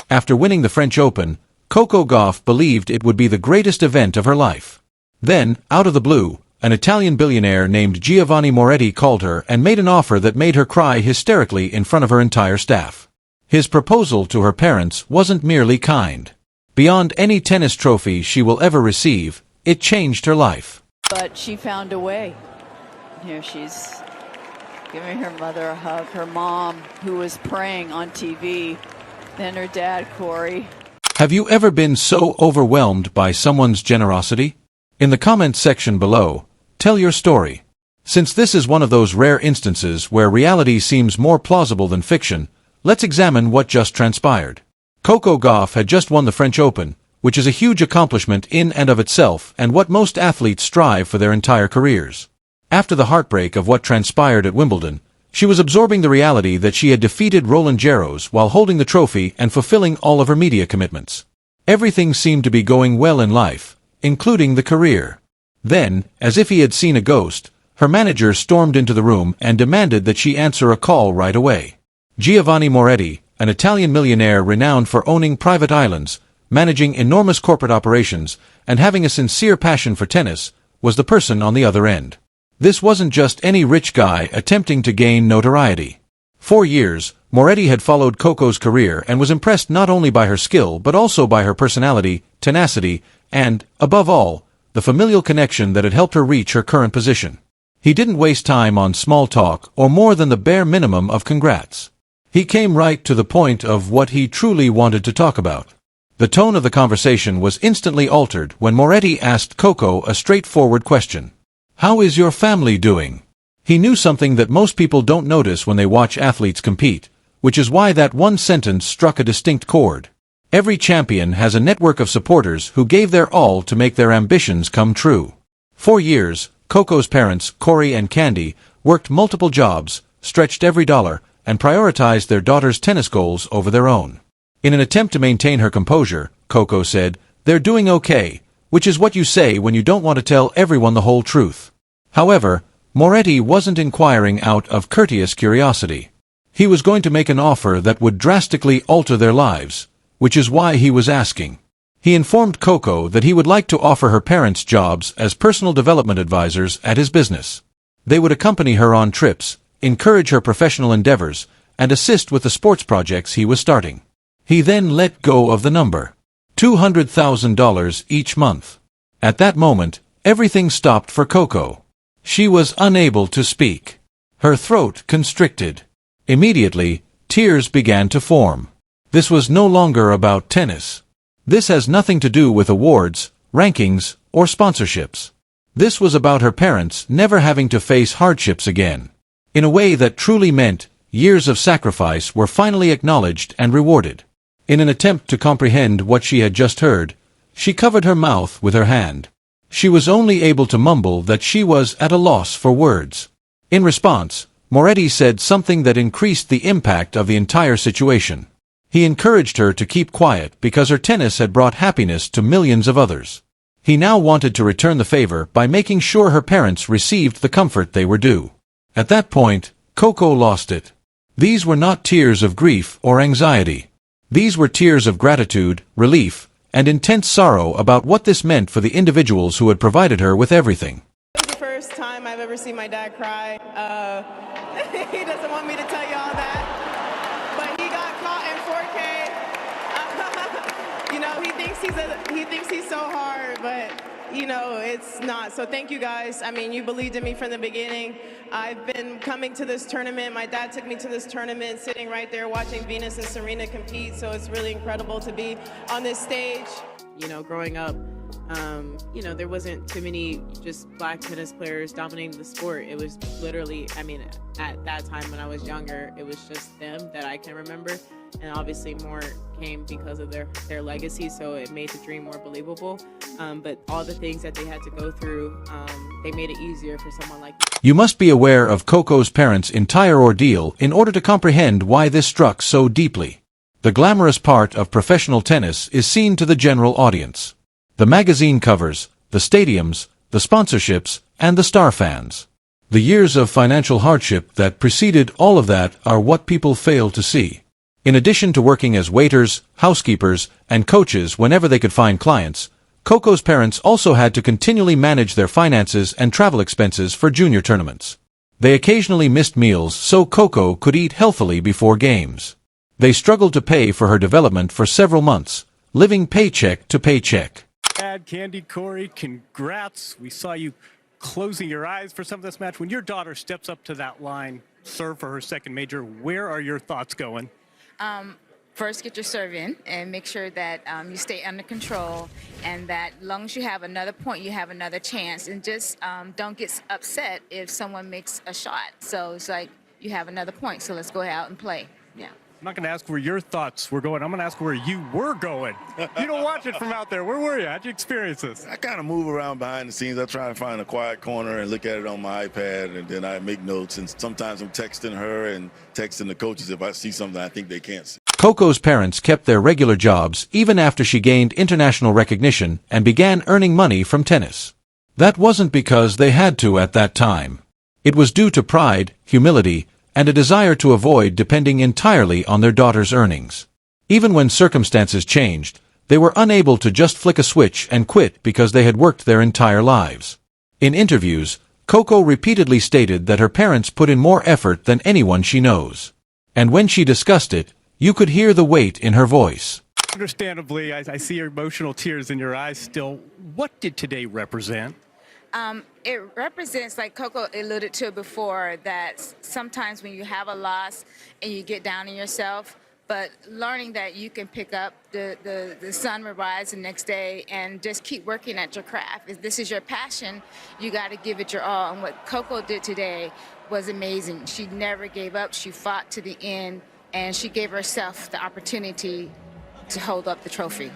After winning the French Open, Coco Gauff believed it would be the greatest event of her life. Then, out of the blue, an Italian billionaire named Giovanni Moretti called her and made an offer that made her cry hysterically in front of her entire staff. His proposal to her parents wasn't merely kind. Beyond any tennis trophy she will ever receive, it changed her life. But she found a way. Here she's giving her mother a hug, her mom, who was praying on TV, then her dad, Corey. Have you ever been so overwhelmed by someone's generosity? In the comments section below, tell your story. Since this is one of those rare instances where reality seems more plausible than fiction, let's examine what just transpired. Coco Gauff had just won the French Open, which is a huge accomplishment in and of itself and what most athletes strive for their entire careers. After the heartbreak of what transpired at Wimbledon, she was absorbing the reality that she had defeated Roland Garros while holding the trophy and fulfilling all of her media commitments. Everything seemed to be going well in life, including the career. Then, as if he had seen a ghost, her manager stormed into the room and demanded that she answer a call right away. Giovanni Moretti, an Italian millionaire renowned for owning private islands, managing enormous corporate operations, and having a sincere passion for tennis, was the person on the other end. This wasn't just any rich guy attempting to gain notoriety. For years, Moretti had followed Coco's career and was impressed not only by her skill but also by her personality, tenacity, and, above all, the familial connection that had helped her reach her current position. He didn't waste time on small talk or more than the bare minimum of congrats. He came right to the point of what he truly wanted to talk about. The tone of the conversation was instantly altered when Moretti asked Coco a straightforward question. "How is your family doing?" He knew something that most people don't notice when they watch athletes compete, which is why that one sentence struck a distinct chord. Every champion has a network of supporters who gave their all to make their ambitions come true. For years, Coco's parents, Corey and Candy, worked multiple jobs, stretched every dollar, and prioritized their daughter's tennis goals over their own. In an attempt to maintain her composure, Coco said, "They're doing okay," which is what you say when you don't want to tell everyone the whole truth. However, Moretti wasn't inquiring out of courteous curiosity. He was going to make an offer that would drastically alter their lives, which is why he was asking. He informed Coco that he would like to offer her parents jobs as personal development advisors at his business. They would accompany her on trips, encourage her professional endeavors, and assist with the sports projects he was starting. He then let go of the number. $200,000 each month. At that moment, everything stopped for Coco. She was unable to speak. Her throat constricted. Immediately, tears began to form. This was no longer about tennis. This has nothing to do with awards, rankings, or sponsorships. This was about her parents never having to face hardships again. In a way that truly meant years of sacrifice were finally acknowledged and rewarded. In an attempt to comprehend what she had just heard, she covered her mouth with her hand. She was only able to mumble that she was at a loss for words. In response, Moretti said something that increased the impact of the entire situation. He encouraged her to keep quiet because her tennis had brought happiness to millions of others. He now wanted to return the favor by making sure her parents received the comfort they were due. At that point, Coco lost it. These were not tears of grief or anxiety. These were tears of gratitude, relief, and intense sorrow about what this meant for the individuals who had provided her with everything. This is the first time I've ever seen my dad cry. He doesn't want me to tell you all that, but he got caught in 4K. He thinks he's so hard, but it's not. So thank you guys. I mean, you believed in me from the beginning. I've been coming to this tournament. My dad took me to this tournament, sitting right there watching Venus and Serena compete. So it's really incredible to be on this stage. Growing up, there wasn't too many just black tennis players dominating the sport. It was literally, at that time when I was younger, it was just them that I can remember. And obviously more came because of their legacy, so it made the dream more believable. But all the things that they had to go through, they made it easier for someone like me. You must be aware of Coco's parents' entire ordeal in order to comprehend why this struck so deeply. The glamorous part of professional tennis is seen to the general audience. The magazine covers, the stadiums, the sponsorships, and the star fans. The years of financial hardship that preceded all of that are what people fail to see. In addition to working as waiters, housekeepers, and coaches whenever they could find clients, COCO's parents also had to continually manage their finances and travel expenses for junior tournaments. They occasionally missed meals so COCO could eat healthily before games. They struggled to pay for her development for several months, living paycheck to paycheck. Candy, Corey, congrats. We saw you closing your eyes for some of this match. When your daughter steps up to that line, serve for her second major, where are your thoughts going? First, get your serve in and make sure that you stay under control, and that as long as you have another point, you have another chance. And just don't get upset if someone makes a shot. So it's like you have another point, so let's go out and play. Yeah. I'm not going to ask where your thoughts were going. I'm going to ask where you were going. You don't watch it from out there. Where were you? How'd you experience this? I kind of move around behind the scenes. I try to find a quiet corner and look at it on my iPad, and then I make notes. And sometimes I'm texting her and texting the coaches if I see something I think they can't see. COCO's parents kept their regular jobs even after she gained international recognition and began earning money from tennis. That wasn't because they had to at that time. It was due to pride, humility, and a desire to avoid depending entirely on their daughter's earnings. Even when circumstances changed, they were unable to just flick a switch and quit because they had worked their entire lives. In interviews, COCO repeatedly stated that her parents put in more effort than anyone she knows. And when she discussed it, you could hear the weight in her voice. Understandably, I see your emotional tears in your eyes still. What did today represent? It represents, like Coco alluded to before, that sometimes when you have a loss and you get down on yourself, but learning that you can pick up, the sun will rise the next day, and just keep working at your craft. If this is your passion, you got to give it your all. And what Coco did today was amazing. She never gave up. She fought to the end, and she gave herself the opportunity to hold up the trophy.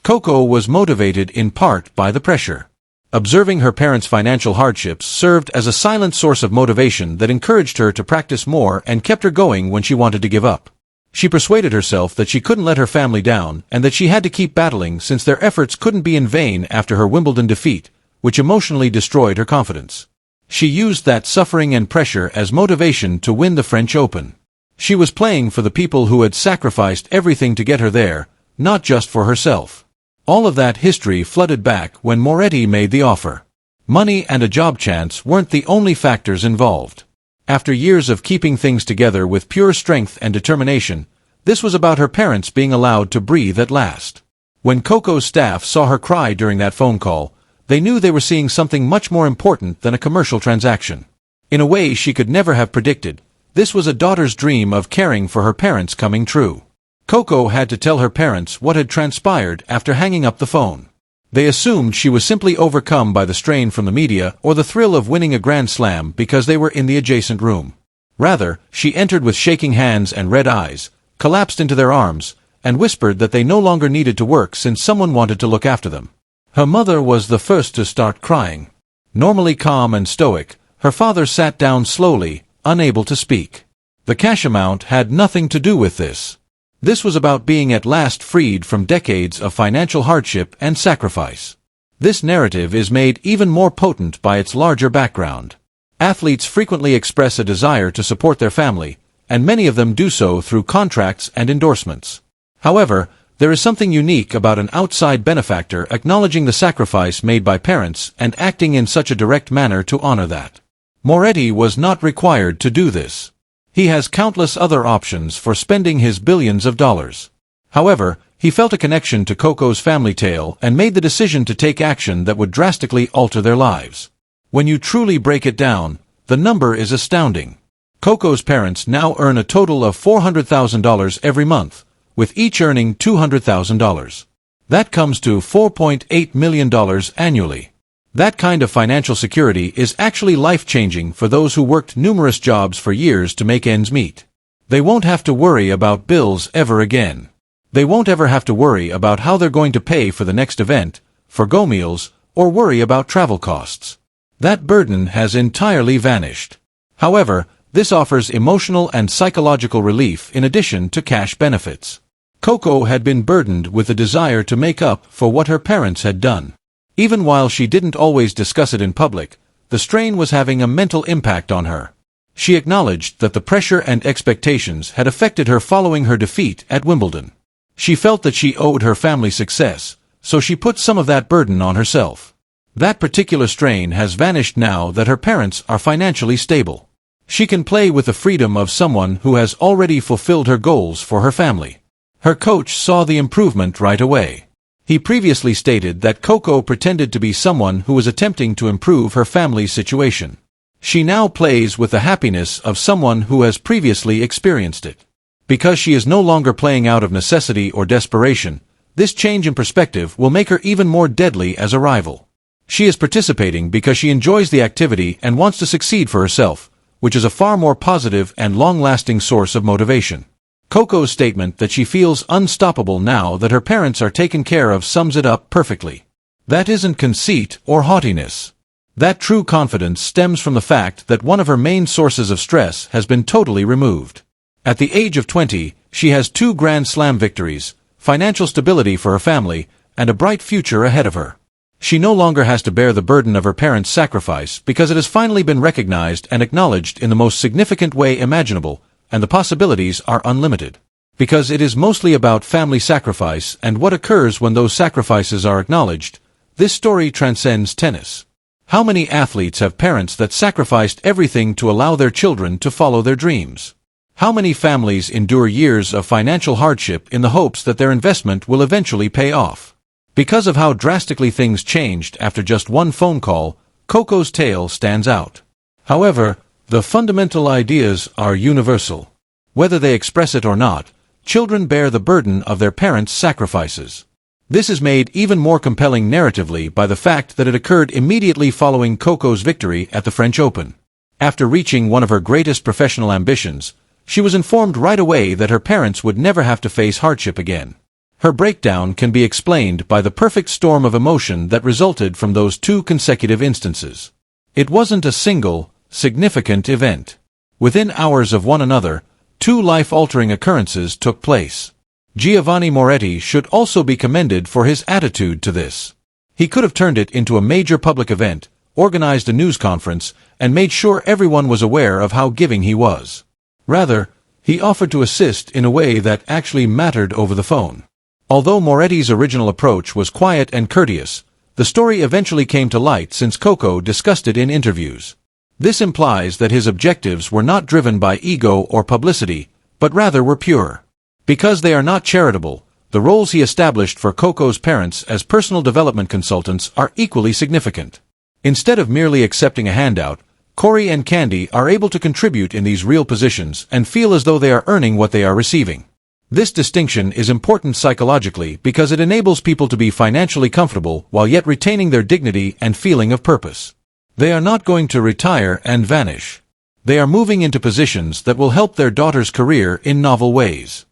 COCO was motivated in part by the pressure. Observing her parents' financial hardships served as a silent source of motivation that encouraged her to practice more and kept her going when she wanted to give up. She persuaded herself that she couldn't let her family down and that she had to keep battling since their efforts couldn't be in vain after her Wimbledon defeat, which emotionally destroyed her confidence. She used that suffering and pressure as motivation to win the French Open. She was playing for the people who had sacrificed everything to get her there, not just for herself. All of that history flooded back when Moretti made the offer. Money and a job chance weren't the only factors involved. After years of keeping things together with pure strength and determination, this was about her parents being allowed to breathe at last. When COCO's staff saw her cry during that phone call, they knew they were seeing something much more important than a commercial transaction. In a way she could never have predicted, this was a daughter's dream of caring for her parents coming true. COCO had to tell her parents what had transpired after hanging up the phone. They assumed she was simply overcome by the strain from the media or the thrill of winning a Grand Slam because they were in the adjacent room. Rather, she entered with shaking hands and red eyes, collapsed into their arms, and whispered that they no longer needed to work since someone wanted to look after them. Her mother was the first to start crying. Normally calm and stoic, her father sat down slowly, unable to speak. The cash amount had nothing to do with this. This was about being at last freed from decades of financial hardship and sacrifice. This narrative is made even more potent by its larger background. Athletes frequently express a desire to support their family, and many of them do so through contracts and endorsements. However, there is something unique about an outside benefactor acknowledging the sacrifice made by parents and acting in such a direct manner to honor that. Moretti was not required to do this. He has countless other options for spending his billions of dollars. However, he felt a connection to COCO's family tale and made the decision to take action that would drastically alter their lives. When you truly break it down, the number is astounding. COCO's parents now earn a total of $400,000 every month, with each earning $200,000. That comes to $4.8 million annually. That kind of financial security is actually life-changing for those who worked numerous jobs for years to make ends meet. They won't have to worry about bills ever again. They won't ever have to worry about how they're going to pay for the next event, forgo meals, or worry about travel costs. That burden has entirely vanished. However, this offers emotional and psychological relief in addition to cash benefits. COCO had been burdened with the desire to make up for what her parents had done. Even while she didn't always discuss it in public, the strain was having a mental impact on her. She acknowledged that the pressure and expectations had affected her following her defeat at Wimbledon. She felt that she owed her family success, so she put some of that burden on herself. That particular strain has vanished now that her parents are financially stable. She can play with the freedom of someone who has already fulfilled her goals for her family. Her coach saw the improvement right away. He previously stated that Coco pretended to be someone who was attempting to improve her family's situation. She now plays with the happiness of someone who has previously experienced it. Because she is no longer playing out of necessity or desperation, this change in perspective will make her even more deadly as a rival. She is participating because she enjoys the activity and wants to succeed for herself, which is a far more positive and long-lasting source of motivation. Coco's statement that she feels unstoppable now that her parents are taken care of sums it up perfectly. That isn't conceit or haughtiness. That true confidence stems from the fact that one of her main sources of stress has been totally removed. At the age of 20, she has 2 Grand Slam victories, financial stability for her family, and a bright future ahead of her. She no longer has to bear the burden of her parents' sacrifice because it has finally been recognized and acknowledged in the most significant way imaginable, and the possibilities are unlimited. Because it is mostly about family sacrifice and what occurs when those sacrifices are acknowledged, this story transcends tennis. How many athletes have parents that sacrificed everything to allow their children to follow their dreams? How many families endure years of financial hardship in the hopes that their investment will eventually pay off? Because of how drastically things changed after just one phone call, Coco's tale stands out. However, the fundamental ideas are universal. Whether they express it or not, children bear the burden of their parents' sacrifices. This is made even more compelling narratively by the fact that it occurred immediately following Coco's victory at the French Open. After reaching one of her greatest professional ambitions, she was informed right away that her parents would never have to face hardship again. Her breakdown can be explained by the perfect storm of emotion that resulted from those 2 consecutive instances. It wasn't a single, significant event. Within hours of one another, 2 life-altering occurrences took place. Giovanni Moretti should also be commended for his attitude to this. He could have turned it into a major public event, organized a news conference, and made sure everyone was aware of how giving he was. Rather, he offered to assist in a way that actually mattered over the phone. Although Moretti's original approach was quiet and courteous, the story eventually came to light since Coco discussed it in interviews. This implies that his objectives were not driven by ego or publicity, but rather were pure. Because they are not charitable, the roles he established for Coco's parents as personal development consultants are equally significant. Instead of merely accepting a handout, Corey and Candy are able to contribute in these real positions and feel as though they are earning what they are receiving. This distinction is important psychologically because it enables people to be financially comfortable while yet retaining their dignity and feeling of purpose. They are not going to retire and vanish. They are moving into positions that will help their daughter's career in novel ways.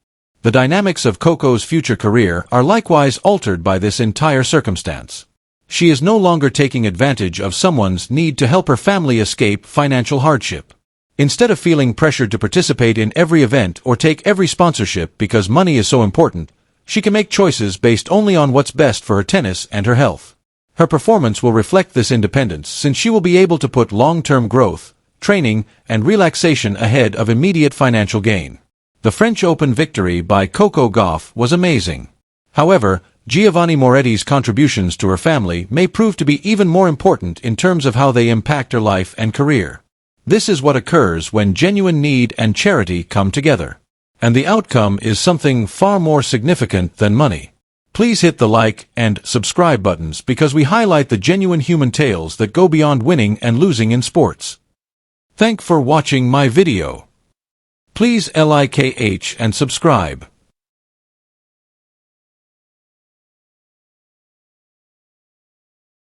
The dynamics of Coco's future career are likewise altered by this entire circumstance. She is no longer taking advantage of someone's need to help her family escape financial hardship. Instead of feeling pressured to participate in every event or take every sponsorship because money is so important, she can make choices based only on what's best for her tennis and her health. Her performance will reflect this independence since she will be able to put long-term growth, training, and relaxation ahead of immediate financial gain. The French Open victory by Coco Gauff was amazing. However, Giovanni Moretti's contributions to her family may prove to be even more important in terms of how they impact her life and career. This is what occurs when genuine need and charity come together. And the outcome is something far more significant than money. Please hit the like and subscribe buttons because we highlight the genuine human tales that go beyond winning and losing in sports. Thank for watching my video. Please like and subscribe.